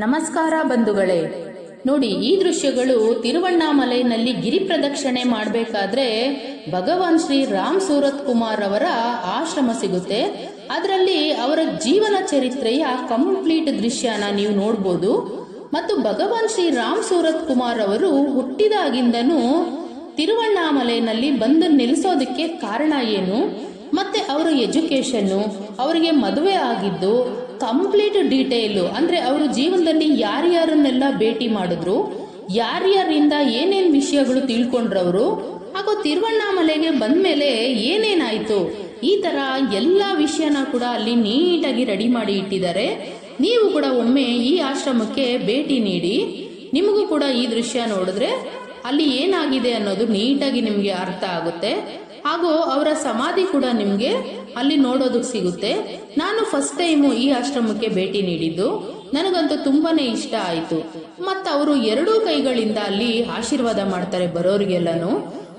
ನಮಸ್ಕಾರ ಬಂಧುಗಳೇ. ನೋಡಿ, ಈ ದೃಶ್ಯಗಳು ತಿರುವಣ್ಣಾಮಲೈನಲ್ಲಿ ಗಿರಿ ಪ್ರದಕ್ಷಿಣೆ ಮಾಡಬೇಕಾದ್ರೆ ಭಗವಾನ್ ಶ್ರೀ ರಾಮ್ ಸೂರತ್ ಕುಮಾರ್ ಅವರ ಆಶ್ರಮ ಸಿಗುತ್ತೆ. ಅದರಲ್ಲಿ ಅವರ ಜೀವನ ಚರಿತ್ರೆಯ ಕಂಪ್ಲೀಟ್ ದೃಶ್ಯನ ನೀವು ನೋಡ್ಬೋದು. ಮತ್ತು ಭಗವಾನ್ ಶ್ರೀ ರಾಮ್ ಸೂರತ್ ಕುಮಾರ್ ಅವರು ಹುಟ್ಟಿದಾಗಿಂದನೂ ತಿರುವಣ್ಣಾಮಲೈನಲ್ಲಿ ಬಂದು ನಿಲ್ಲಿಸೋದಕ್ಕೆ ಕಾರಣ ಏನು, ಮತ್ತೆ ಅವರ ಎಜುಕೇಶನ್, ಅವರಿಗೆ ಮದುವೆ ಆಗಿದ್ದು, ಕಂಪ್ಲೀಟ್ ಡೀಟೇಲು, ಅಂದ್ರೆ ಅವರು ಜೀವನದಲ್ಲಿ ಯಾರ್ಯಾರನ್ನೆಲ್ಲ ಭೇಟಿ ಮಾಡಿದ್ರು, ಯಾರ್ಯಾರಿಂದ ಏನೇನ್ ವಿಷಯಗಳು ತಿಳ್ಕೊಂಡ್ರವರು, ಹಾಗೂ ತಿರುವಣ್ಣಾಮಲೆಗೆ ಬಂದ್ಮೇಲೆ ಏನೇನಾಯ್ತು, ಈ ತರ ಎಲ್ಲಾ ವಿಷಯನ ಕೂಡ ಅಲ್ಲಿ ನೀಟಾಗಿ ರೆಡಿ ಮಾಡಿ ಇಟ್ಟಿದ್ದಾರೆ. ನೀವು ಕೂಡ ಒಮ್ಮೆ ಈ ಆಶ್ರಮಕ್ಕೆ ಭೇಟಿ ನೀಡಿ, ನಿಮಗೂ ಕೂಡ ಈ ದೃಶ್ಯ ನೋಡಿದ್ರೆ ಅಲ್ಲಿ ಏನಾಗಿದೆ ಅನ್ನೋದು ನೀಟಾಗಿ ನಿಮ್ಗೆ ಅರ್ಥ ಆಗುತ್ತೆ. ಹಾಗೂ ಅವರ ಸಮಾಧಿ ಕೂಡ ನಿಮ್ಗೆ ಅಲ್ಲಿ ನೋಡೋದಕ್ಕೆ ಸಿಗುತ್ತೆ. ನಾನು ಫಸ್ಟ್ ಟೈಮು ಈ ಆಶ್ರಮಕ್ಕೆ ಭೇಟಿ ನೀಡಿದ್ದು, ನನಗಂತೂ ತುಂಬಾನೇ ಇಷ್ಟ ಆಯ್ತು. ಮತ್ತ ಅವರು ಎರಡೂ ಕೈಗಳಿಂದ ಅಲ್ಲಿ ಆಶೀರ್ವಾದ ಮಾಡ್ತಾರೆ ಬರೋರಿಗೆಲ್ಲನು.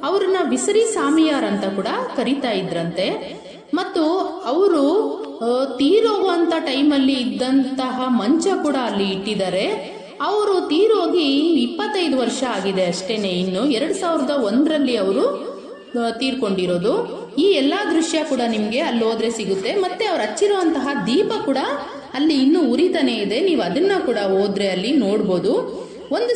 ಅವ್ರನ್ನ ವಿಸರಿ ಸಾಮಿಯಾರ್ ಅಂತ ಕೂಡ ಕರಿತಾ ಇದ್ರಂತೆ. ಮತ್ತು ಅವರು ತೀರೋಗುವಂತ ಟೈಮಲ್ಲಿ ಇದ್ದಂತಹ ಮಂಚ ಕೂಡ ಅಲ್ಲಿ ಇಟ್ಟಿದ್ದಾರೆ. ಅವರು ತೀರೋಗಿ 25 ವರ್ಷ ಆಗಿದೆ ಅಷ್ಟೇನೆ. ಇನ್ನು 2001ರಲ್ಲಿ ಅವರು ತೀರ್ಕೊಂಡಿರೋದು. ಈ ಎಲ್ಲಾ ದೃಶ್ಯ ಕೂಡ ನಿಮ್ಗೆ ಅಲ್ಲಿ ಹೋದ್ರೆ ಸಿಗುತ್ತೆ. ಮತ್ತೆ ಅವ್ರು ಹಚ್ಚಿರುವಂತಹ ದೀಪ ಕೂಡ ಅಲ್ಲಿ ಇನ್ನೂ ಉರಿತಾನೆ ಇದೆ. ನೀವು ಅದನ್ನ ಕೂಡ ಹೋದ್ರೆ ಅಲ್ಲಿ ನೋಡ್ಬೋದು. ಒಂದು